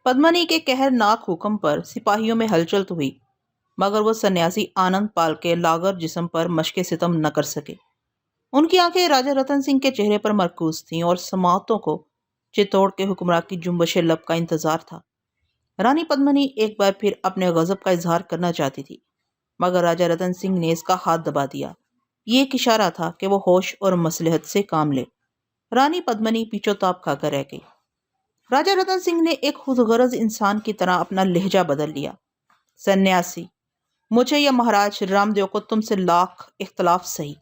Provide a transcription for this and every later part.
पद्मनी के कहरनाक हुक्म पर सिपाहियों में हलचल तो हुई, मगर वो सन्यासी आनंद पाल के लागर जिस्म पर मशके सितम न कर सके। उनकी आंखें राजा रतन सिंह के चेहरे पर मरकूज थीं और समातों को चित्तौड़ के हुक्मरान की जुम्बश लब का इंतजार था। रानी पद्मनी एक बार फिर अपने गजब का इजहार करना चाहती थी, मगर राजा रतन सिंह ने इसका हाथ दबा दिया। ये एक इशारा था कि वो होश और मसलहत से काम ले। रानी पद्मनी पीछोताप खाकर रह गई। राजा रतन सिंह ने एक खुदगर्ज इंसान की तरह अपना लहजा बदल लिया। सन्यासी, मुझे या महाराज रामदेव को तुमसे लाख इख्तलाफ सही,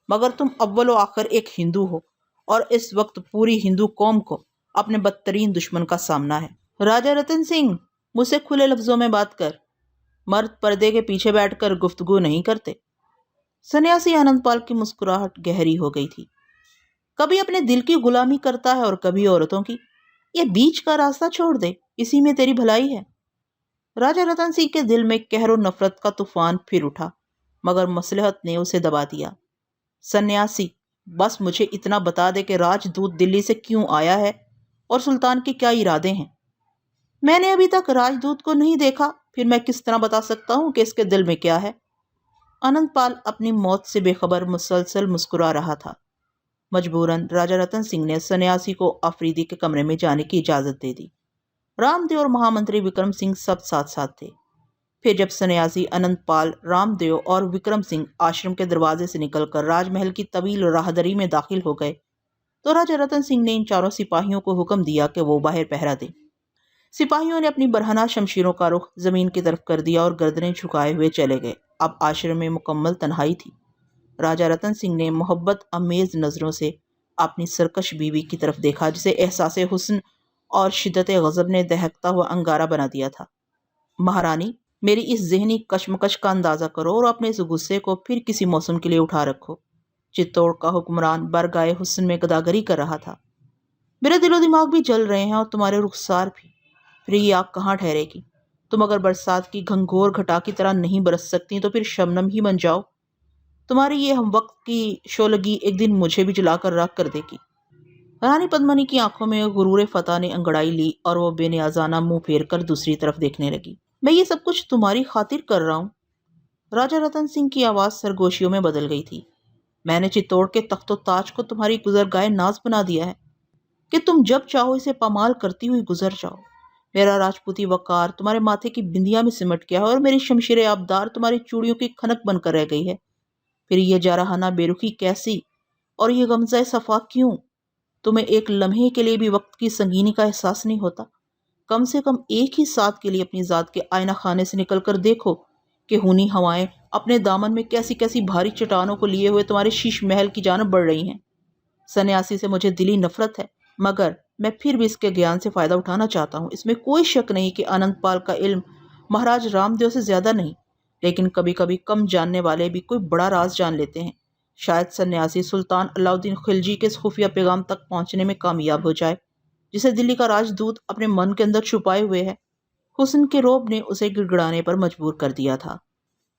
मगर तुम अव्वल व आखिर एक हिंदू हो और इस वक्त पूरी हिंदू कौम को अपने बदतरीन दुश्मन का सामना है। राजा रतन सिंह, मुझसे खुले लफ्जों में बात कर। मर्द पर्दे के पीछे बैठकर गुफ्तगू नहीं करते। सन्यासी आनंदपाल की मुस्कुराहट गहरी हो गई थी। कभी अपने दिल की गुलामी करता है और कभी औरतों की। ये बीच का रास्ता छोड़ दे, इसी में तेरी भलाई है। राजा रतन सिंह के दिल में कहर और नफरत का तूफान फिर उठा, मगर मसलहत ने उसे दबा दिया। सन्यासी, बस मुझे इतना बता दे कि राजदूत दिल्ली से क्यों आया है और सुल्तान के क्या इरादे हैं। मैंने अभी तक राजदूत को नहीं देखा, फिर मैं किस तरह बता सकता हूँ कि इसके दिल में क्या है। आनंदपाल अपनी मौत से बेखबर मुसलसल मुस्कुरा रहा था। मजबूरन राजा रतन सिंह ने सन्यासी को आफरीदी के कमरे में जाने की इजाजत दे दी। रामदेव और महामंत्री विक्रम सिंह सब साथ साथ थे। फिर जब सन्यासी अनंतपाल, रामदेव और विक्रम सिंह आश्रम के दरवाजे से निकलकर राजमहल की तवील राहदरी में दाखिल हो गए, तो राजा रतन सिंह ने इन चारों सिपाहियों को हुक्म दिया कि वो बाहर पहरा दें। सिपाहियों ने अपनी बरहना शमशीरों का रुख जमीन की तरफ कर दिया और गर्दनें झुकाए हुए चले गए। अब आश्रम में मुकम्मल तन्हाई थी। राजा रतन सिंह ने मोहब्बत अमेज नजरों से अपनी सरकश बीवी की तरफ देखा, जिसे एहसास हुस्न और शिद्दत गजब ने दहकता हुआ अंगारा बना दिया था। महारानी, मेरी इस जहनी कशमकश का अंदाजा करो और अपने इस गुस्से को फिर किसी मौसम के लिए उठा रखो। चित्तौड़ का हुक्मरान बरगाए हुस्न में गदागरी कर रहा था। मेरे दिलो दिमाग भी जल रहे हैं और तुम्हारे रुखसार भी। फिर ये आग कहाँ ठहरेगी? तुम अगर बरसात की घंघोर घटा की तरह नहीं बरस सकती तो फिर शबनम ही बन जाओ। तुम्हारी ये हम वक्त की शोलगी एक दिन मुझे भी जलाकर राख कर देगी। रानी पद्मनी की आंखों में गुरूर फतह ने अंगड़ाई ली और वो बेनियाजाना मुंह फेर कर दूसरी तरफ देखने लगी। मैं ये सब कुछ तुम्हारी खातिर कर रहा हूँ। राजा रतन सिंह की आवाज सरगोशियों में बदल गई थी। मैंने चित्तौड़ के तख्तो ताज को तुम्हारी गुजरगाह नाज बना दिया है कि तुम जब चाहो इसे पामाल करती हुई गुजर जाओ। मेरा राजपूती वकार तुम्हारे माथे की बिंदिया में सिमट गया है और मेरी शमशीर आबदार तुम्हारी चूड़ियों की खनक बनकर रह गई है। फिर ये जारहाना बेरुखी कैसी और ये गमज़ा सफ़ा क्यों? तुम्हें एक लम्हे के लिए भी वक्त की संगीनी का एहसास नहीं होता? कम से कम एक ही साथ के लिए अपनी ज़ात के आईना खाने से निकल कर देखो कि खूनी हवाएं अपने दामन में कैसी कैसी भारी चट्टानों को लिए हुए तुम्हारे शीश महल की जानब बढ़ रही हैं। सन्यासी से मुझे दिली नफरत है, मगर मैं फिर भी इसके ज्ञान से फ़ायदा उठाना चाहता हूँ। इसमें कोई शक नहीं कि आनंदपाल का इल्म महाराज रामदेव से ज़्यादा नहीं, लेकिन कभी कभी कम जानने वाले भी कोई बड़ा राज जान लेते हैं। शायद सन्यासी सुल्तान अलाउद्दीन खिलजी के इस खुफिया पैगाम तक पहुंचने में कामयाब हो जाए, जिसे दिल्ली का राजदूत अपने मन के अंदर छुपाए हुए है। हुस्न के रोब ने उसे गिड़गिड़ाने पर मजबूर कर दिया था।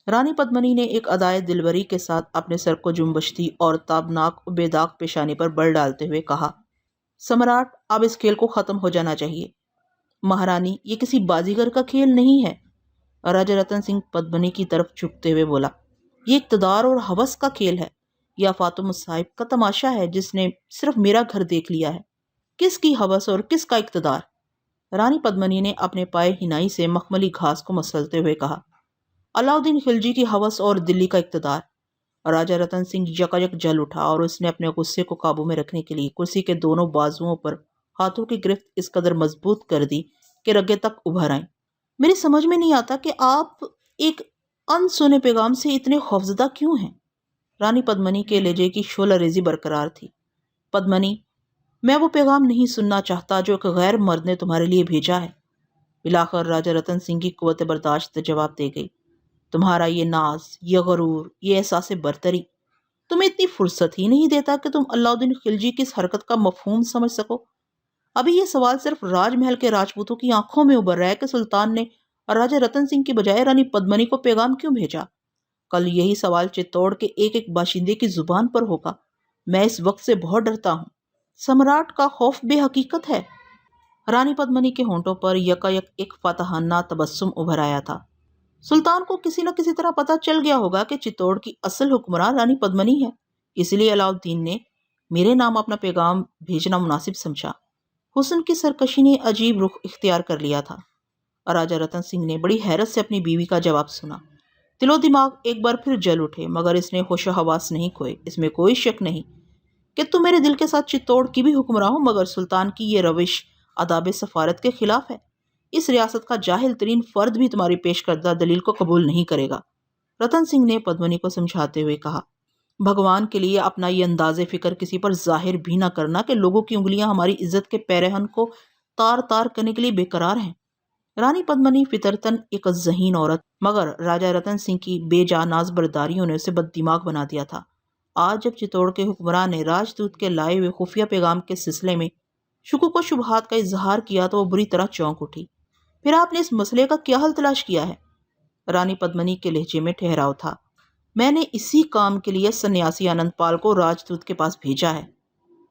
रानी पद्मनी ने एक अदाए दिलबरी के साथ अपने सर को जुम्बश्ती और ताबनाक बेदाग पेशानी पर बल डालते हुए कहा, सम्राट, अब इस खेल को खत्म हो जाना चाहिए। महारानी, ये किसी बाजीगर का खेल नहीं है। राजा रतन सिंह पद्मनी की तरफ झुकते हुए बोला, ये इक्तदार और हवस का खेल है, या फातिमा साहिब का तमाशा है जिसने सिर्फ मेरा घर देख लिया है। किसकी हवस और किसका इक्तदार? रानी पद्मनी ने अपने पाए हिनाई से मखमली घास को मसलते हुए कहा, अलाउद्दीन खिलजी की हवस और दिल्ली का इक्तदार। राजा रतन सिंह यकायक जल उठा और उसने अपने गुस्से को काबू में रखने के लिए कुर्सी के दोनों बाजुओं पर हाथों की गिरफ्त इस कदर मजबूत कर दी कि रगे तक उभर आई। मेरी समझ में नहीं आता कि आप एक अनसुने पैगाम से इतने खौफजदा क्यों हैं। रानी पद्मनी के लहजे की शोला रेजी बरकरार थी। पद्मनी, मैं वो पैगाम नहीं सुनना चाहता जो एक गैर मर्द ने तुम्हारे लिए भेजा है। बिलाखिर राजा रतन सिंह की कुव्वत बर्दाश्त जवाब दे गई, तुम्हारा ये नाज, ये गरूर, ये एहसास बरतरी तुम्हें इतनी फुर्सत ही नहीं देता कि तुम अलाउद्दीन खिलजी की इस हरकत का मफहूम समझ सको। अभी ये सवाल सिर्फ राजमहल के राजपूतों की आंखों में उभर रहा है कि सुल्तान ने राजा रतन सिंह की बजाय रानी पद्मनी को पैगाम क्यों भेजा। कल यही सवाल चित्तौड़ के एक एक बाशिंदे की जुबान पर होगा। मैं इस वक्त से बहुत डरता हूँ। सम्राट का खौफ बेहकीकत है। रानी पद्मिनी के होंठों पर यकायक एक फतहाना तबस्सुम उभर आया था। सुल्तान को किसी न किसी तरह पता चल गया होगा कि चित्तौड़ की असल हुक्मरान रानी पद्मिनी है, इसलिए अलाउद्दीन ने मेरे नाम अपना पैगाम भेजना मुनासिब समझा। हुस्न की सरकशी ने अजीब रुख इख्तियार कर लिया था। राजा रतन सिंह ने बड़ी हैरत से अपनी बीवी का जवाब सुना। दिलो दिमाग एक बार फिर जल उठे, मगर इसने होशो हवास नहीं खोए। इसमें कोई शक नहीं कि तुम मेरे दिल के साथ चित्तौड़ की भी हुक्मरान हो, मगर सुल्तान की ये रविश आदाब सफारत के खिलाफ है। इस रियासत का जाहिल तरीन फर्द भी तुम्हारी पेश करदा दलील को कबूल नहीं करेगा। रतन सिंह ने पद्मिनी को समझाते हुए कहा, भगवान के लिए अपना ये अंदाजे फिक्र किसी पर जाहिर भी ना करना कि लोगों की उंगलियां हमारी इज्जत के पैरहन को तार तार करने के लिए बेकरार हैं। रानी पद्मिनी फितरतन एक ज़हीन औरत, मगर राजा रतन सिंह की बेजानाज बर्दारियों ने उसे बददिमाग बना दिया था। आज जब चित्तौड़ के हुक्मरान ने राजदूत के लाए हुए खुफिया पैगाम के सिलसिले में शुकुक व शुबहात का इजहार किया तो वो बुरी तरह चौंक उठी। फिर आपने इस मसले का क्या हल तलाश किया है? रानी पद्मिनी के लहजे में ठहराव था। मैंने इसी काम के लिए सन्यासी आनंदपाल को राजदूत के पास भेजा है।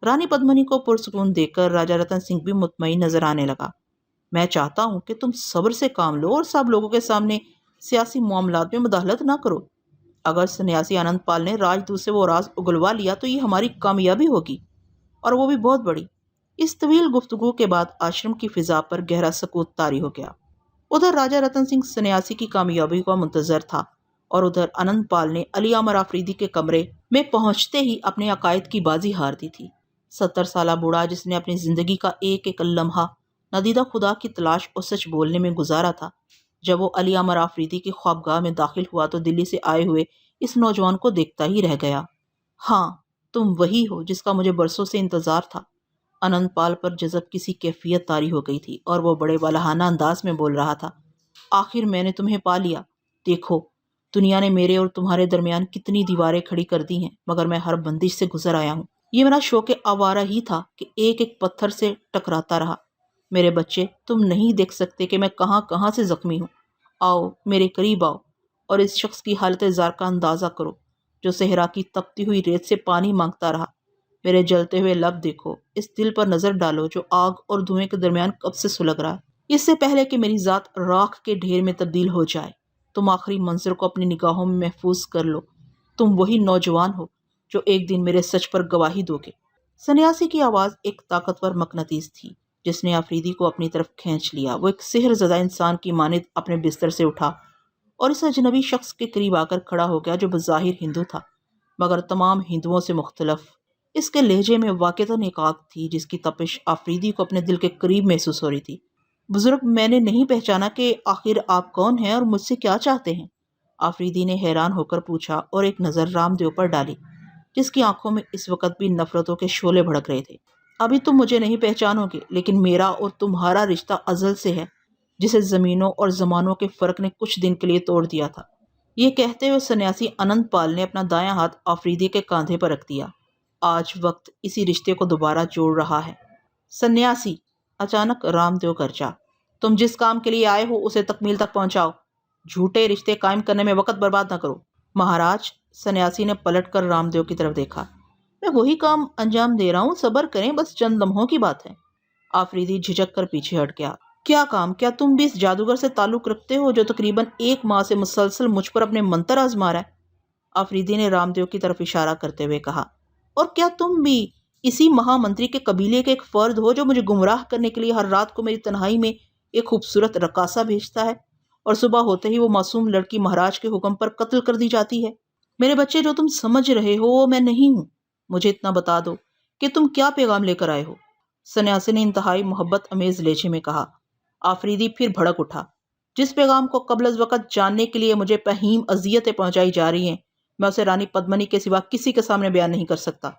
रानी पद्मिनी को पुरसुकून देकर राजा रतन सिंह भी मुतमईन नजर आने लगा। मैं चाहता हूं कि तुम सब्र से काम लो और सब लोगों के सामने सियासी मामलात में मुदाखलत ना करो। अगर सन्यासी आनंदपाल ने राजदूत से वो राज उगलवा लिया तो ये हमारी कामयाबी होगी, और वो भी बहुत बड़ी। इस तवील गुफ्तगू के बाद आश्रम की फिजा पर गहरा सकूत तारी हो गया। उधर राजा रतन सिंह सन्यासी की कामयाबी का मुंतजर था, और उधर आनंदपाल ने अली अमर आफरीदी के कमरे में पहुंचते ही अपने अकायद की बाजी हार दी थी। 70 साला बूढ़ा जिसने अपनी जिंदगी का एक एक लम्हा नदीदा खुदा की तलाश और सच बोलने में गुजारा था, जब वो अली अमर आफरीदी की ख्वाबगाह में दाखिल हुआ तो दिल्ली से आए हुए इस नौजवान को देखता ही रह गया। हाँ, तुम वही हो जिसका मुझे बरसों से इंतजार था। आनंदपाल पर जज़ब किसी कैफियत तारी हो गई थी और वो बड़े वालाहाना अंदाज में बोल रहा था, आखिर मैंने तुम्हें पा लिया। देखो, दुनिया ने मेरे और तुम्हारे दरमियान कितनी दीवारें खड़ी कर दी हैं, मगर मैं हर बंदिश से गुजर आया हूँ। ये मेरा शौक आवारा ही था कि एक एक पत्थर से टकराता रहा। मेरे बच्चे, तुम नहीं देख सकते कि मैं कहाँ कहाँ से जख्मी हूँ। आओ, मेरे करीब आओ और इस शख्स की हालत जार का अंदाज़ा करो जो सहरा की तपती हुई रेत से पानी मांगता रहा। मेरे जलते हुए लब देखो, इस दिल पर नज़र डालो जो आग और धुएं के दरमियान कब से सुलग रहा है, इससे पहले कि मेरी ज़ात राख के ढेर में तब्दील हो जाए। तुम आखिरी मंजर को अपनी निगाहों में महफूज कर लो। तुम वही नौजवान हो जो एक दिन मेरे सच पर गवाही दोगे। सन्यासी की आवाज़ एक ताकतवर मकनतीस थी जिसने आफरीदी को अपनी तरफ खींच लिया। वो एक सेहरज़दा इंसान की मानिद अपने बिस्तर से उठा और इस अजनबी शख्स के करीब आकर खड़ा हो गया जो बज़ाहिर हिंदू था, मगर तमाम हिंदुओं से मुख्तलफ। इसके लहजे में वाक़तन एक आग थी जिसकी तपिश आफरीदी को अपने दिल के करीब महसूस हो रही थी। बुजुर्ग, मैंने नहीं पहचाना कि आखिर आप कौन हैं और मुझसे क्या चाहते हैं? आफरीदी ने हैरान होकर पूछा और एक नज़र रामदेव पर डाली जिसकी आंखों में इस वक्त भी नफरतों के शोले भड़क रहे थे। अभी तुम मुझे नहीं पहचानोगे, लेकिन मेरा और तुम्हारा रिश्ता अज़ल से है, जिसे ज़मीनों और ज़मानों के फ़र्क ने कुछ दिन के लिए तोड़ दिया था। ये कहते हुए सन्यासी आनंदपाल ने अपना दायां हाथ आफरीदी के कंधे पर रख दिया। आज वक्त इसी रिश्ते को दोबारा जोड़ रहा है। सन्यासी, अचानक रामदेव गरजा, तुम जिस काम के लिए आए हो उसे तकमील तक पहुंचाओ। झूठे रिश्ते कायम करने में वक्त बर्बाद न करो। महाराज, सन्यासी ने पलटकर रामदेव की तरफ देखा, मैं वही काम अंजाम दे रहा हूँ, सब्र करें, बस चंद लम्हों की बात है। आफरीदी झिझक कर पीछे हट गया। क्या काम? क्या तुम भी इस जादूगर से ताल्लुक रखते हो जो तकरीबन 1 माह से मुसलसल मुझ पर अपने मंत्र आजमा रहा है? आफरीदी ने रामदेव की तरफ इशारा करते हुए कहा, और क्या तुम भी इसी महामंत्री के कबीले के एक फर्द हो जो मुझे गुमराह करने के लिए हर रात को मेरी तन्हाई में एक खूबसूरत रकासा भेजता है और सुबह होते ही वो मासूम लड़की महाराज के हुक्म पर कत्ल कर दी जाती है? मेरे बच्चे, जो तुम समझ रहे हो वो मैं नहीं हूँ। मुझे इतना बता दो कि तुम क्या पैगाम लेकर आए हो। सन्यासी ने इंतहाई मोहब्बत अमेज लहजे में कहा। आफरीदी फिर भड़क उठा, जिस पैगाम को कबल वक़्त जानने के लिए मुझे फहीम अजियतें पहुंचाई जा रही हैं, मैं उसे रानी पद्मिनी के सिवा किसी के सामने बयान नहीं कर सकता।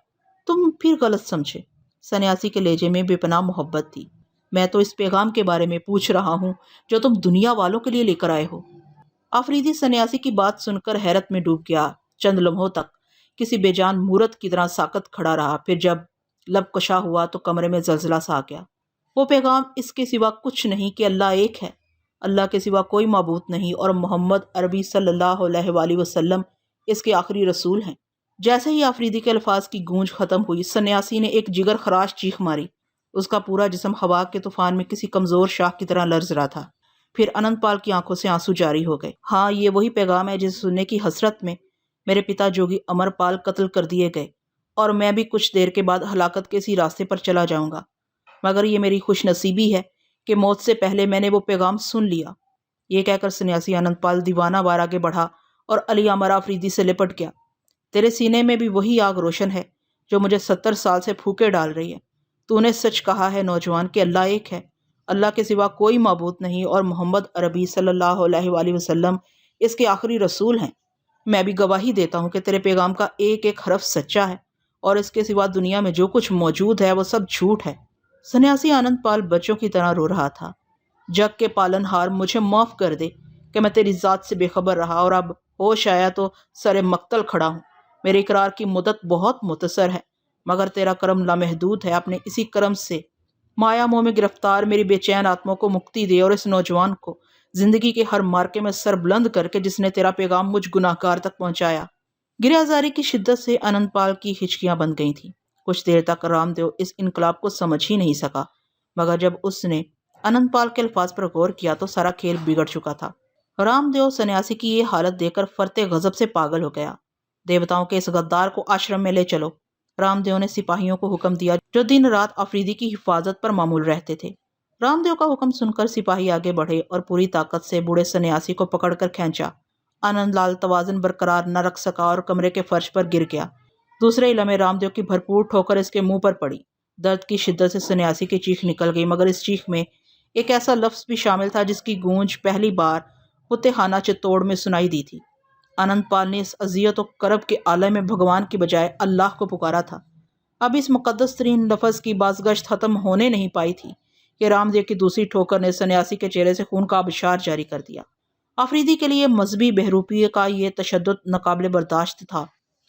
तुम फिर गलत समझे। सन्यासी के लहजे में बेपनाह मोहब्बत थी। मैं तो इस पैगाम के बारे में पूछ रहा हूँ जो तुम दुनिया वालों के लिए लेकर आए हो। आफरीदी सन्यासी की बात सुनकर हैरत में डूब गया। चंद लम्हों तक किसी बेजान मूरत की तरह साकत खड़ा रहा। फिर जब लब कशा हुआ तो कमरे में जलजला सा आ गया। वो पैगाम इसके सिवा कुछ नहीं कि अल्लाह एक है, अल्लाह के सिवा कोई माबूद नहीं, और मोहम्मद अरबी सल्लल्लाहु अलैहि वसल्लम इसके आखिरी रसूल हैं। जैसे ही आफरीदी के अल्फाज की गूंज खत्म हुई, सन्यासी ने एक जिगर खराश चीख मारी उसका पूरा जिस्म हवा के तूफान में किसी कमजोर शाख की तरह लर्ज रहा था। फिर अनंतपाल की आंखों से आंसू जारी हो गए। हाँ, ये वही पैगाम है जिसे सुनने की हसरत में मेरे पिता जोगी अमरपाल कत्ल कर दिए गए और मैं भी कुछ देर के बाद हलाकत के इसी रास्ते पर चला जाऊंगा। मगर ये मेरी खुशनसीबी है कि मौत से पहले मैंने वो पैगाम सुन लिया। ये कहकर सन्यासी अनंतपाल दीवाना वार आगे बढ़ा और अली अमर आफरीदी से लिपट गया। तेरे सीने में भी वही आग रोशन है जो मुझे 70 साल से फूके डाल रही है। तूने सच कहा है नौजवान कि अल्लाह एक है, अल्लाह के सिवा कोई माबूद नहीं और मोहम्मद अरबी सल्लल्लाहु अलैहि वसल्लम इसके आखिरी रसूल हैं। मैं भी गवाही देता हूँ कि तेरे पैगाम का एक एक हरफ सच्चा है और इसके सिवा दुनिया में जो कुछ मौजूद है वो सब झूठ है। सन्यासी आनंदपाल बच्चों की तरह रो रहा था। जग के पालनहार, मुझे माफ कर दे कि मैं तेरी ज़ात से बेखबर रहा और अब होश आया तो सरे मक्तल खड़ा हूँ। मेरे इकरार की मुद्दत बहुत मुख्तसर है मगर तेरा करम लामहदूद है। अपने इसी करम से माया मोह में गिरफ्तार मेरी बेचैन आत्मा को मुक्ति दे और इस नौजवान को जिंदगी के हर मार्के में सर बुलंद करके जिसने तेरा पैगाम मुझ गुनाहगार तक पहुंचाया। गिरफ्तारी की शिद्दत से अनंतपाल की हिचकियां बंद गई थीं। कुछ देर तक रामदेव इस इनकलाब को समझ ही नहीं सका मगर जब उसने अनंतपाल के अल्फाज पर गौर किया तो सारा खेल बिगड़ चुका था। रामदेव सन्यासी की ये हालत देखकर फरते गजब से पागल हो गया। देवताओं के इस गद्दार को आश्रम में ले चलो। रामदेव ने सिपाहियों को हुक्म दिया जो दिन रात अफरीदी की हिफाजत पर मामूल रहते थे। रामदेव का हुक्म सुनकर सिपाही आगे बढ़े और पूरी ताकत से बूढ़े सन्यासी को पकड़कर खींचा। आनंदलाल तवाजन बरकरार न रख सका और कमरे के फर्श पर गिर गया। दूसरे ही लम्हे रामदेव की भरपूर ठोकर इसके मुंह पर पड़ी। दर्द की शिद्दत से सन्यासी की चीख निकल गई मगर इस चीख में एक ऐसा लफ्ज भी शामिल था जिसकी गूंज पहली बार फतेहाना चित्तौड़ में सुनाई दी थी। अनंतपाल ने इस अजियत और करब के आलम में भगवान की बजाय अल्लाह को पुकारा था। अब इस मुकद्दस तरीन लफ्ज की बाज़गश्त खत्म होने नहीं पाई थी कि रामदेव की दूसरी ठोकर ने सन्यासी के चेहरे से खून का आबशार जारी कर दिया। आफरीदी के लिए मजहबी बहरूपी का ये तशद्दुद नाकाबिले बर्दाश्त था।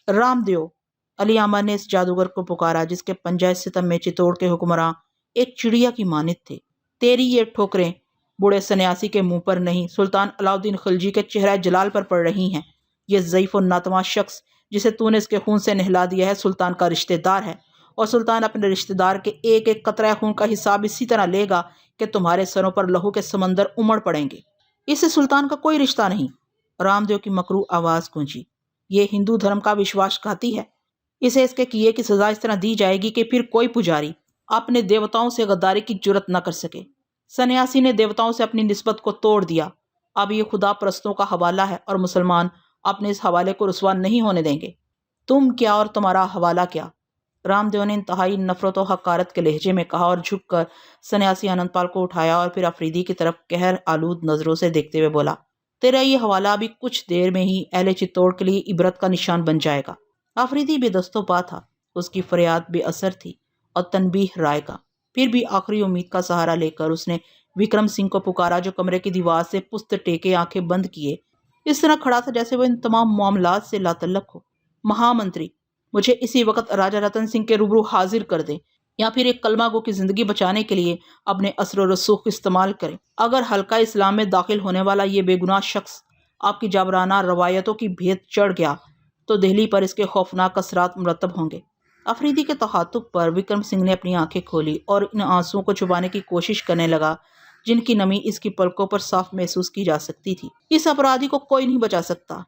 रामदेव, अली अमर ने इस जादूगर को पुकारा जिसके पंजाए सितम में चित्तौड़ के हुक्मरान एक चिड़िया की मानित थे। तेरी ये ठोकरें बूढ़े सन्यासी के मुंह पर नहीं, सुल्तान अलाउद्दीन खिलजी के चेहरा जलाल पर पड़ रही हैं। ये ज़ईफ़ और नातवा शख्स जिसे तूने इसके खून से नहला दिया है सुल्तान का रिश्तेदार है और सुल्तान अपने रिश्तेदार के एक एक कतरा खून का हिसाब इसी तरह लेगा कि तुम्हारे सरों पर लहू के समंदर उमड़ पड़ेंगे। इससे सुल्तान का कोई रिश्ता नहीं। रामदेव की मकरू आवाज़ गूंजी। ये हिंदू धर्म का विश्वासघाती है। इसे इसके किए की सजा इस तरह दी जाएगी कि फिर कोई पुजारी अपने देवताओं से गद्दारी की जुर्रत न कर सके। सन्यासी ने देवताओं से अपनी निस्बत को तोड़ दिया। अब ये खुदा परस्तों का हवाला है और मुसलमान अपने इस हवाले को रुसवा नहीं होने देंगे। तुम क्या और तुम्हारा हवाला क्या? रामदेव ने इंतहाई नफरत और हकारत के लहजे में कहा और झुककर सन्यासी अनंतपाल को उठाया और फिर अफरीदी की तरफ कहर आलूद नजरों से देखते हुए बोला, तेरा ये हवाला अभी कुछ देर में ही अहले चित्तौड़ के लिए इबरत का निशान बन जाएगा। अफरीदी बेदस्तो पा था। उसकी फरियाद बेअसर थी और तनबीह राय का। फिर भी आखिरी उम्मीद का सहारा लेकर उसने विक्रम सिंह को पुकारा जो कमरे की दीवार से पुस्त टेके आंखें बंद किए इस तरह खड़ा था जैसे वह इन तमाम मामलात से लातल्लक हो। महामंत्री, मुझे इसी वक्त राजा रतन सिंह के रूबरू हाजिर कर दें या फिर एक कलमागो की जिंदगी बचाने के लिए अपने असर रसूख इस्तेमाल करें। अगर हल्का इस्लाम में दाखिल होने वाला ये बेगुनाह शख्स आपकी जाबराना रवायतों की भेद चढ़ गया तो दिल्ली पर इसके खौफनाक असरात मुरतब होंगे। अफरीदी के तहातुब पर विक्रम सिंह ने अपनी आंखें खोली और इन आंसुओं को छुपाने की कोशिश करने लगा जिनकी नमी इसकी पलकों पर साफ महसूस की जा सकती थी। इस अपराधी को कोई नहीं बचा सकता।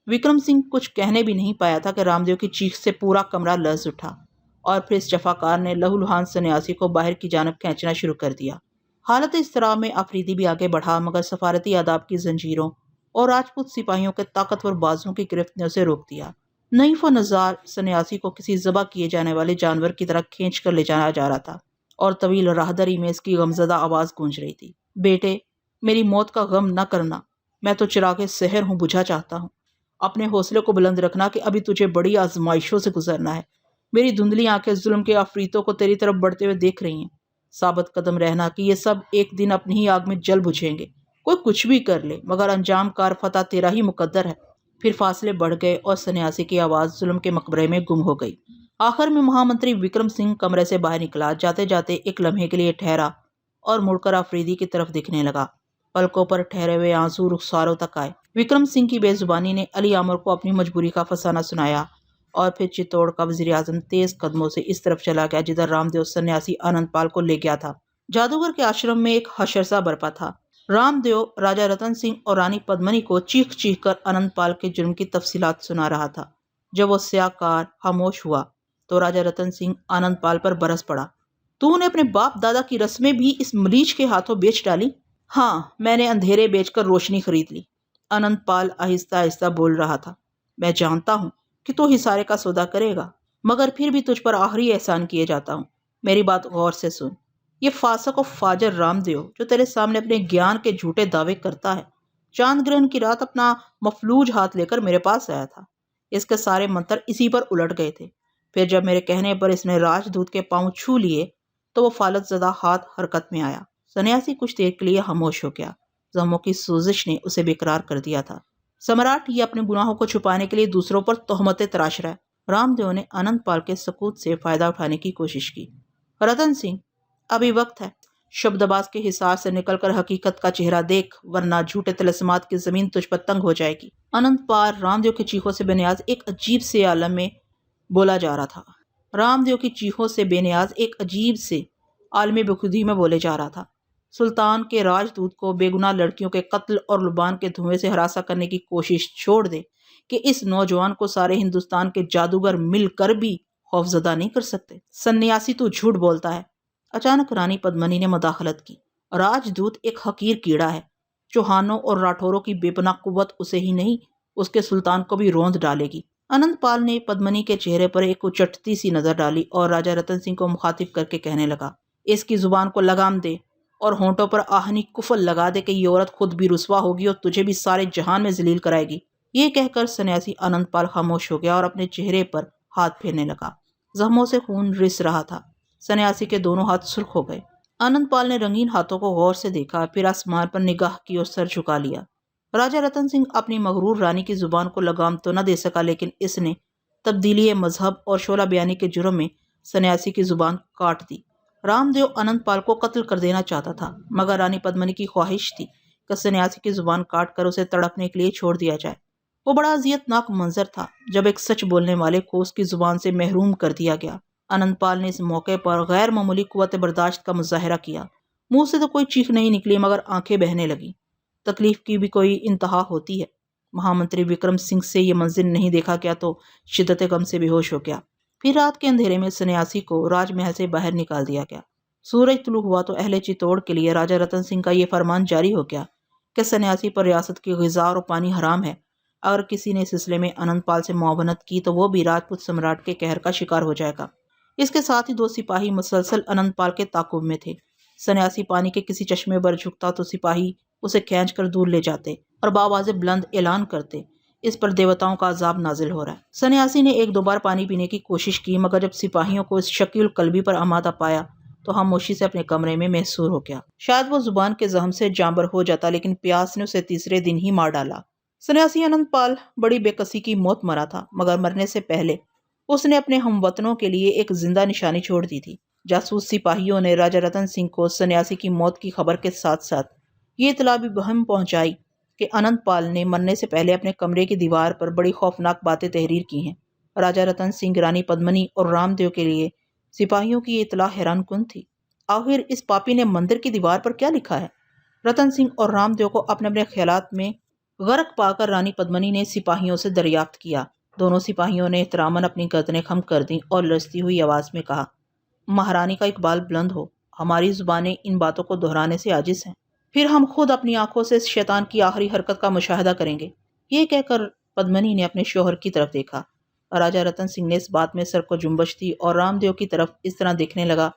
विक्रम सिंह कुछ कहने भी नहीं पाया था कि रामदेव की चीख से पूरा कमरा लर्ज उठा और फिर इस जफाकार ने लहूलुहान सन्यासी को बाहर की जानब खींचना शुरू कर दिया। हालत इस तरह में अफरीदी भी आगे बढ़ा मगर सफारती आदाब की जंजीरों और राजपूत सिपाहियों के ताकतवर बाजुओं की गिरफ्त ने उसे रोक दिया। नईफ व नजार सन्यासी को किसी ज़बा किए जाने वाले जानवर की तरह खींच कर ले जाया जा रहा था और तवील राहदरी में इसकी गमजदा आवाज़ गूंज रही थी। बेटे, मेरी मौत का गम न करना। मैं तो चिरागे सहर हूँ, बुझा चाहता हूँ। अपने हौसले को बुलंद रखना कि अभी तुझे बड़ी आजमाइशों से गुजरना है। मेरी धुंधली आंखें जुल्म के अफरीतों को तेरी तरफ बढ़ते हुए देख रही हैं। साबित कदम रहना कि ये सब एक दिन अपनी ही आग में जल बुझेंगे। कोई कुछ भी कर ले मगर अंजाम कार फतह तेरा ही मुकद्दर है। फिर फासले बढ़ गए और सन्यासी की आवाज़ जुल्म के मकबरे में गुम हो गई। आखिर में महामंत्री विक्रम सिंह कमरे से बाहर निकला। जाते जाते एक लम्हे के लिए ठहरा और मुड़कर अफरीदी की तरफ दिखने लगा। पलकों पर ठहरे हुए आंसू रुखसारों तक आए। विक्रम सिंह की बेजुबानी ने अली आमर को अपनी मजबूरी का फसाना सुनाया और फिर चित्तौड़ का वजीर आजम तेज कदमों से इस तरफ चला गया जिधर रामदेव सन्यासी आनंदपाल को ले गया था। जादूगर के आश्रम में एक हशरसा बरपा था। रामदेव राजा रतन सिंह और रानी पद्मनी को चीख चीख कर आनंदपाल के जुर्म की तफसीलात सुना रहा था। जब वो स्याहकार खामोश हुआ तो राजा रतन सिंह आनंदपाल पर बरस पड़ा। तूने अपने बाप दादा की रस्में भी इस मरीज के हाथों बेच डाली? हाँ, मैंने अंधेरे बेचकर रोशनी खरीद ली। आनंदपाल आहिस्ता आहिस्ता बोल रहा था। मैं जानता हूँ कि तू हिसारे का सौदा करेगा, मगर फिर भी तुझ पर आखिरी एहसान किए जाता हूँ। मेरी बात गौर से सुन। ये फासक और फाजर रामदेव जो तेरे सामने अपने ज्ञान के झूठे दावे करता है, चांद ग्रहण की रात अपना मफलूज हाथ लेकर मेरे पास आया था। इसके सारे मंत्र इसी पर उलट गए थे। फिर जब मेरे कहने पर इसने राजदूत के पांव छू लिए तो वो फालत ज़दा हाथ हरकत में आया। सन्यासी कुछ देर के लिए खामोश हो गया। जख्मों की सोजिश ने उसे बेकरार कर दिया था। सम्राट ये अपने गुनाहों को छुपाने के लिए दूसरों पर तोहमतें तराश रहा है। रामदेव ने आनंदपाल के सकूत से फायदा उठाने की कोशिश की। रतन सिंह, अभी वक्त है। शब्दबाज के हिसार से निकलकर हकीकत का चेहरा देख, वरना झूठे तिलस्मात की जमीन तुझ पर तंग हो जाएगी। आनंदपाल रामदेव की चीखों से बेनियाज एक अजीब से आलम में बोला जा रहा था। रामदेव की चीखों से बेनियाज एक अजीब से आलमी बेखुदी में बोले जा रहा था। सुल्तान के राजदूत को बेगुनाह लड़कियों के कत्ल और लुबान के धुएं से हरासा करने की कोशिश छोड़ दे कि इस नौजवान को सारे हिंदुस्तान के जादूगर मिलकर भी खौफजदा नहीं कर सकते। सन्यासी तू झूठ बोलता है। अचानक रानी पद्मनी ने मदाखलत की। राजदूत एक हकीर कीड़ा है। चौहानों और राठौरों की बेपनाह कुव्वत उसे ही नहीं, उसके सुल्तान को भी रौंद डालेगी। आनंदपाल ने पद्मनी के चेहरे पर एक उचटती सी नजर डाली और राजा रतन सिंह को मुखातिब करके कहने लगा, इसकी जुबान को लगाम दे और होंठों पर आहनी कुफल लगा दे कि ये औरत खुद भी रुसवा होगी और तुझे भी सारे जहान में जलील कराएगी। ये कहकर सन्यासी आनंदपाल खामोश हो गया और अपने चेहरे पर हाथ फेरने लगा। जख्मों से खून रिस रहा था। सन्यासी के दोनों हाथ सुर्ख हो गए। आनंदपाल ने रंगीन हाथों को गौर से देखा, फिर आसमान पर निगाह की और सर झुका लिया। राजा रतन सिंह अपनी मगरूर रानी की जुबान को लगाम तो न दे सका, लेकिन इसने तब्दीली मजहब और शोला बयानी के जुर्म में सन्यासी की जुबान काट दी। रामदेव आनंदपाल को कत्ल कर देना चाहता था, मगर रानी पद्मनी की ख्वाहिश थी कि सन्यासी की जुबान काट कर उसे तड़पने के लिए छोड़ दिया जाए। वो बड़ा अजियतनाक मंजर था जब एक सच बोलने वाले को उसकी जुबान से महरूम कर दिया गया। आनंदपाल ने इस मौके पर गैर मामूली कुव्वत बर्दाश्त का मुजाहिरा किया। मुंह से तो कोई चीख नहीं निकली, मगर आंखें बहने लगी। तकलीफ की भी कोई इंतहा होती है। महामंत्री विक्रम सिंह से ये मंजिल नहीं देखा गया तो शिद्दत गम से बेहोश हो गया। फिर रात के अंधेरे में सन्यासी को राजमहल से बाहर निकाल दिया गया। सूरज तुलू हुआ तो अहले चित्तौड़ के लिए राजा रतन सिंह का ये फरमान जारी हो गया कि सन्यासी पर रियासत की ग़िज़ा और पानी हराम है। अगर किसी ने इस सिलसिले में आनंदपाल से मुआवनत की तो वो भी राजपूत सम्राट के कहर का शिकार हो जाएगा। इसके साथ ही 2 सिपाही मुसलसल आनंदपाल के ताकुब में थे। सन्यासी पानी के किसी चश्मे पर झुकता तो सिपाही उसे खींच कर दूर ले जाते और बावाज़े बुलंद ऐलान करते, इस पर देवताओं का अजाब नाजिल हो रहा है। सन्यासी ने 1-2 बार पानी पीने की कोशिश की, मगर जब सिपाहियों को इस शकील कल्बी पर आमादा पाया तो खामोशी से अपने कमरे में महसूर हो गया। शायद वो जुबान के जख्म से जांबर हो जाता, लेकिन प्यास ने उसे तीसरे दिन ही मार डाला। सन्यासी आनंदपाल बड़ी बेकसी की मौत मरा था, मगर मरने से पहले उसने अपने हमवतनों के लिए एक जिंदा निशानी छोड़ दी थी। जासूस सिपाहियों ने राजा रतन सिंह को सन्यासी की मौत की खबर के साथ साथ ये इतला भी बहम पहुंचाई कि आनंदपाल ने मरने से पहले अपने कमरे की दीवार पर बड़ी खौफनाक बातें तहरीर की हैं। राजा रतन सिंह, रानी पद्मनी और रामदेव के लिए सिपाहियों की ये इतला हैरान कुन थी। आखिर इस पापी ने मंदिर की दीवार पर क्या लिखा है? रतन सिंह और रामदेव को अपने अपने ख्यालात में गर्क पाकर रानी पद्मनी ने सिपाहियों से दरियाफ्त किया। दोनों सिपाहियों ने एहतरामन अपनी गर्दनें खम कर दी और लरजती हुई आवाज़ में कहा, महारानी का इकबाल बुलंद हो, हमारी जुबानें इन बातों को दोहराने से आजिज हैं। फिर हम खुद अपनी आंखों से इस शैतान की आखिरी हरकत का मुशाहदा करेंगे। ये कहकर पद्मनी ने अपने शोहर की तरफ देखा। राजा रतन सिंह ने इस बात में सर को जुम्बश दी और रामदेव की तरफ इस तरह देखने लगा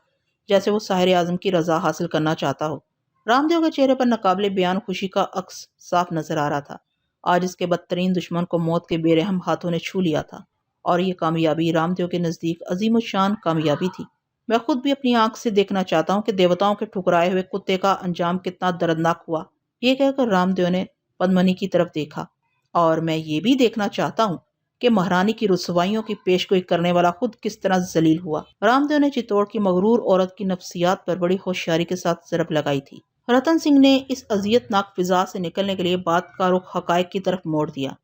जैसे वो साहिर आजम की रजा हासिल करना चाहता हो। रामदेव के चेहरे पर नाकाबिले बयान खुशी का अक्स साफ नजर आ रहा था। आज इसके बदतरीन दुश्मन को मौत के बेरहम हाथों ने छू लिया था और ये कामयाबी रामदेव के नज़दीक अजीमुशान कामयाबी थी। मैं खुद भी अपनी आंख से देखना चाहता हूँ कि देवताओं के ठुकराए हुए कुत्ते का अंजाम कितना दर्दनाक हुआ। ये कहकर रामदेव ने पद्मनी की तरफ देखा, और मैं ये भी देखना चाहता हूँ कि महारानी की रुसवाइयों की पेशगोई करने वाला खुद किस तरह जलील हुआ। रामदेव ने चित्तौड़ की मगरूर औरत की नफ्सियात पर बड़ी होशियारी के साथ ज़रब लगाई थी। रतन सिंह ने इस अजियतनाक फिजा से निकलने के लिए बात का रुख हकायक की तरफ मोड़ दिया।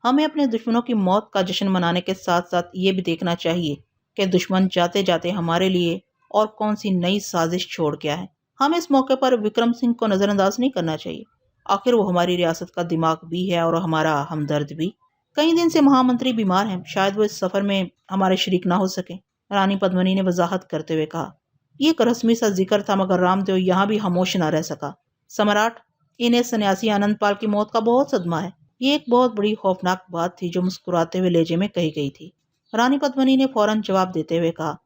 हमें अपने दुश्मनों की मौत का जश्न मनाने के साथ साथ ये भी देखना चाहिए कि दुश्मन जाते जाते हमारे लिए और कौन सी नई साजिश छोड़ गया है। हमें इस मौके पर विक्रम सिंह को नज़रअंदाज नहीं करना चाहिए। आखिर वो हमारी रियासत का दिमाग भी है और हमारा हमदर्द भी। कई दिन से महामंत्री बीमार हैं, शायद वो इस सफर में हमारे शरीक ना हो सके, रानी पद्मिनी ने वजाहत करते हुए कहा। ये एक रस्मी सा जिक्र था, मगर रामदेव यहाँ भी खामोश न रह सका। सम्राट, इन्हें सन्यासी आनंदपाल की मौत का बहुत सदमा है। ये एक बहुत बड़ी खौफनाक बात थी जो मुस्कुराते हुए लहजे में कही गई थी। रानी पद्मिनी ने फौरन जवाब देते हुए कहा,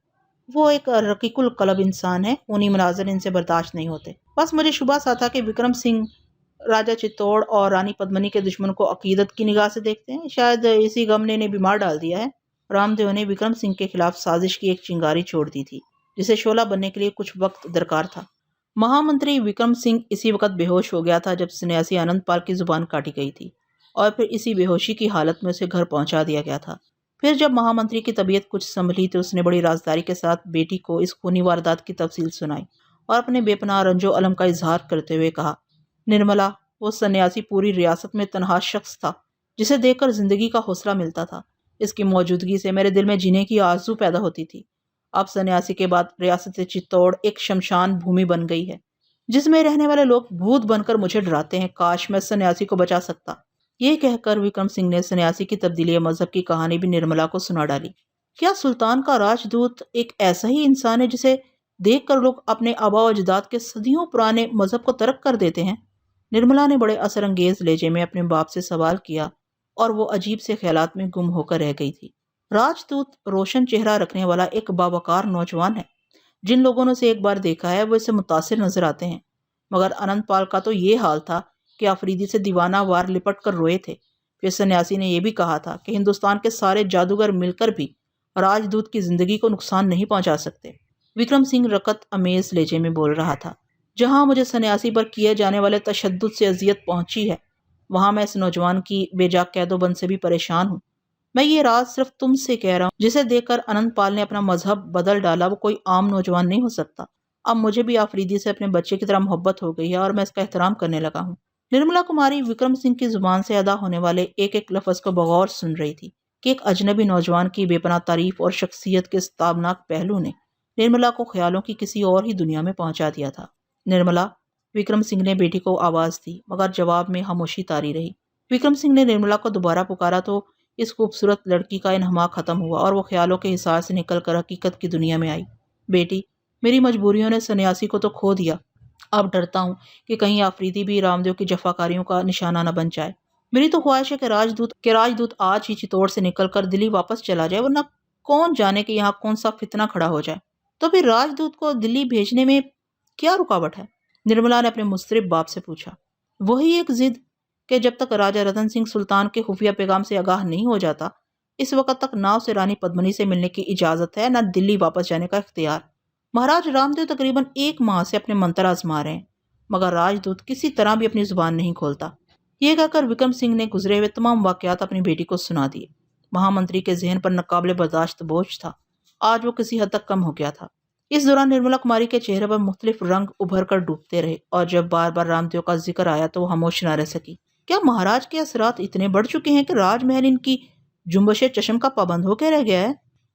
वो एक रकीकुल कलब इंसान है, उन्हीं मनाजर इनसे बर्दाश्त नहीं होते। बस मुझे शुबा सा था कि विक्रम सिंह राजा चित्तौड़ और रानी पद्मिनी के दुश्मन को अकीदत की निगाह से देखते हैं। शायद इसी गम ने इन्हें बीमार डाल दिया है। रामदेव ने विक्रम सिंह के खिलाफ साजिश की एक चिंगारी छोड़ दी थी, जिसे शोला बनने के लिए कुछ वक्त दरकार था। महामंत्री विक्रम सिंह इसी वक्त बेहोश हो गया था जब सन्यासी आनंदपाल की जुबान काटी गई थी और फिर इसी बेहोशी की हालत में उसे घर पहुंचा दिया गया था। फिर जब महामंत्री की तबीयत कुछ संभली तो उसने बड़ी राजदारी के साथ बेटी को इस खूनी वारदात की तफसील सुनाई और अपने बेपनाह रंजो अलम का इजहार करते हुए कहा, निर्मला, वो सन्यासी पूरी रियासत में तनहा शख्स था जिसे देखकर जिंदगी का हौसला मिलता था। इसकी मौजूदगी से मेरे दिल में जीने की आरज़ू पैदा होती थी। अब सन्यासी के बाद रियासत चित्तौड़ एक शमशान भूमि बन गई है, जिसमें रहने वाले लोग भूत बनकर मुझे डराते हैं। काश मैं सन्यासी को बचा सकता। ये कहकर विक्रम सिंह ने सन्यासी की तब्दीली मजहब की कहानी भी निर्मला को सुना डाली। क्या सुल्तान का राजदूत एक ऐसा ही इंसान है जिसे देखकर लोग अपने आबा व अजदाद के सदियों पुराने मजहब को तर्क कर देते हैं? निर्मला ने बड़े असरंगेज लहजे में अपने बाप से सवाल किया और वो अजीब से ख्यालात में गुम होकर रह गई थी। राजदूत रोशन चेहरा रखने वाला एक बावकार नौजवान है। जिन लोगों ने उसे एक बार देखा है वो इससे मुतासिर नजर आते हैं, मगर अनंतपाल का तो ये हाल था कि अफरीदी से दीवाना वार लिपट कर रोए थे। फिर सन्यासी ने यह भी कहा था कि हिंदुस्तान के सारे जादूगर मिलकर भी राजदूत की जिंदगी को नुकसान नहीं पहुंचा सकते। विक्रम सिंह रकत अमेज लहजे में बोल रहा था, जहां मुझे सन्यासी पर किए जाने वाले तशद्दुद से अजियत पहुंची है, वहां मैं इस नौजवान की बेजा कैदोबंद से भी परेशान हूँ। मैं ये राज सिर्फ तुमसे कह रहा हूँ। जिसे देखकर अनंतपाल ने अपना मजहब बदल डाला वो कोई आम नौजवान नहीं हो सकता। अब मुझे भी आफरीदी से अपने बच्चे की तरह मोहब्बत हो गई है और मैं इसका एहतराम करने लगा हूँ। निर्मला कुमारी विक्रम सिंह की जुबान से अदा होने वाले एक एक लफ्ज को बगौर सुन रही थी कि एक अजनबी नौजवान की बेपनाह तारीफ और शख्सियत के इस ताबनाक पहलू ने निर्मला को ख्यालों की किसी और ही दुनिया में पहुंचा दिया था। निर्मला, विक्रम सिंह ने बेटी को आवाज दी, मगर जवाब में खामोशी तारी रही। विक्रम सिंह ने निर्मला को दोबारा पुकारा तो इस खूबसूरत लड़की का इन्हमा खत्म हुआ और वो ख्यालों के हिसार से निकलकर हकीकत की दुनिया में आई। बेटी, मेरी मजबूरियों ने सन्यासी को तो खो दिया। अब डरता हूँ कि कहीं आफरीदी भी रामदेव की जफाकारियों का निशाना न बन जाए। मेरी तो ख्वाहिश है कि राजदूत आज ही चित्तौड़ से निकलकर दिल्ली वापस चला जाए, वरना कौन जाने कि यहाँ कौन सा फितना खड़ा हो जाए। तो फिर राजदूत को दिल्ली भेजने में क्या रुकावट है? निर्मला ने अपने मुस्तरिब बाप से पूछा। वही एक जिद कि जब तक राजा रतन सिंह सुल्तान के खुफिया पैगाम से आगाह नहीं हो जाता, इस वक्त तक ना उसे रानी पद्मिनी से मिलने की इजाजत है, न दिल्ली वापस जाने का इख्तियार। महाराज रामदेव तकरीबन 1 माह से अपने मंत्र आजमा रहे हैं, मगर राजदूत किसी तरह भी अपनी जुबान नहीं खोलता। ये कहकर विक्रम सिंह ने गुजरे हुए तमाम वाकयात अपनी बेटी को सुना दिए। महामंत्री के जहन पर नाकाबिले बर्दाश्त बोझ था। आज वो किसी हद तक कम हो गया था। इस दौरान निर्मला कुमारी के चेहरे पर मुख्तलिफ रंग उभर कर डूबते रहे और जब बार बार रामदेव का जिक्र आया तो वो खामोश न रह सकी। क्या महाराज के असरात इतने बढ़ चुके हैं कि राजमहल इनकी जुम्बश चश्म का पाबंद होकर रह गया है?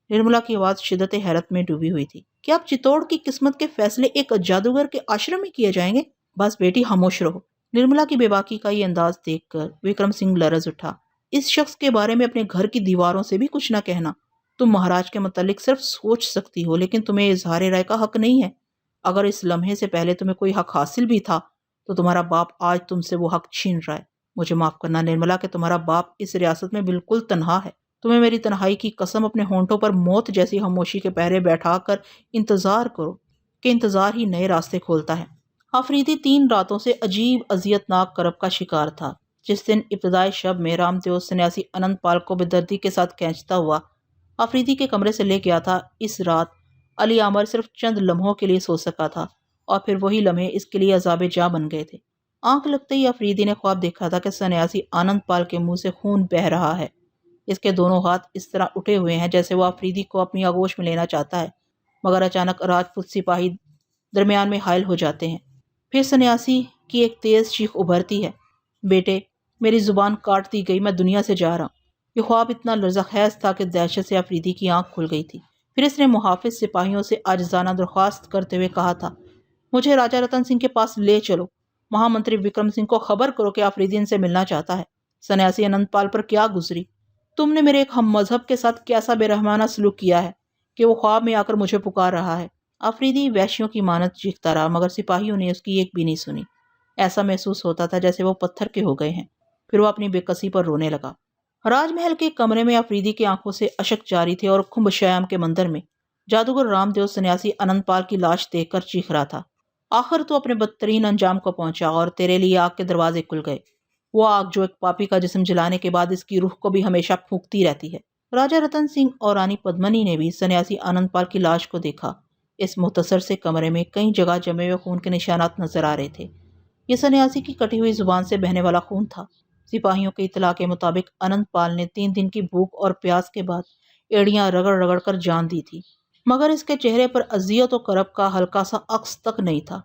निर्मला की आवाज शिद्दत हैरत में डूबी हुई थी। क्या अब चित्तौड़ की किस्मत के फैसले एक जादूगर के आश्रम में किए जाएंगे? बस बेटी, खामोश रहो। निर्मला की बेबाकी का ये अंदाज देखकर विक्रम सिंह लरज उठा। इस शख्स के बारे में अपने घर की दीवारों से भी कुछ न कहना। तुम महाराज के मुतालिक सिर्फ सोच सकती हो, लेकिन तुम्हें इजहार राय का हक नहीं है। अगर इस लम्हे से पहले तुम्हें कोई हक हासिल भी था तो तुम्हारा बाप आज तुमसे वो हक छीन रहा है। मुझे माफ करना निर्मला कि तुम्हारा बाप इस रियासत में बिल्कुल तन्हा है। तुम्हें मेरी तन्हाई की कसम, अपने होंठों पर मौत जैसी खामोशी के पहरे बैठाकर इंतजार करो कि इंतजार ही नए रास्ते खोलता है। आफरीदी 3 रातों से अजीब अजियतनाक करब का शिकार था। जिस दिन इब्तदाई शब में रामदेव सन्यासी अनंतपाल को बेदर्दी के साथ खींचता हुआ आफरीदी के कमरे से ले गया था, इस रात अली आमर सिर्फ चंद लम्हों के लिए सो सका था और फिर वही लम्हे इसके लिए अजाब जा बन गए थे। आंख लगते ही अफरीदी ने ख्वाब देखा था कि सन्यासी आनंदपाल के मुंह से खून बह रहा है। इसके दोनों हाथ इस तरह उठे हुए हैं जैसे वो अफरीदी को अपनी आगोश में लेना चाहता है, मगर अचानक राजपूत सिपाही दरमियान में हायल हो जाते हैं। फिर सन्यासी की एक तेज चीख उभरती है, बेटे, मेरी जुबान काट दी गई। मैं दुनिया से जा रहा हूँ। ये ख्वाब इतना लर्ज़ाखेज़ था कि दहशत से अफरीदी की आंख खुल गई थी। फिर इसने मुहाफिज सिपाहियों से आजिज़ाना दरख्वास्त करते हुए कहा था, मुझे राजा रतन सिंह के पास ले चलो। महामंत्री विक्रम सिंह को खबर करो कि आफरीदी इनसे मिलना चाहता है। सन्यासी अनंतपाल पर क्या गुजरी? तुमने मेरे एक हम मजहब के साथ कैसा बेरहमाना सलूक किया है कि वो ख्वाब में आकर मुझे पुकार रहा है। आफरीदी वैश्यों की मानत चीखता रहा, मगर सिपाहियों ने उसकी एक भी नहीं सुनी। ऐसा महसूस होता था जैसे वो पत्थर के हो गए हैं। फिर वो अपनी बेकसी पर रोने लगा। राजमहल के कमरे में अफरीदी की आंखों से अशक जारी थे और खुम्ब श्याम के मंदिर में जादूगर रामदेव सन्यासी अनंतपाल की लाश देखकर चीख रहा था, आखिर तो अपने बदतरीन अंजाम को पहुंचा और तेरे लिए आग के दरवाजे खुल गए। वो आग जो एक पापी का जिस्म जलाने के बाद इसकी रूह को भी हमेशा फूंकती रहती है। राजा रतन सिंह और रानी पद्मनी ने भी सन्यासी आनंदपाल की लाश को देखा। इस मुख्तसर से कमरे में कई जगह जमे हुए खून के निशानात नजर आ रहे थे। ये सन्यासी की कटी हुई जुबान से बहने वाला खून था। सिपाहियों की इतला के मुताबिक अनंतपाल ने 3 दिन की भूख और प्यास के बाद एड़ियां रगड़ रगड़ कर जान दी थी, मगर इसके चेहरे पर अजियत और करब का हल्का सा अक्स तक नहीं था।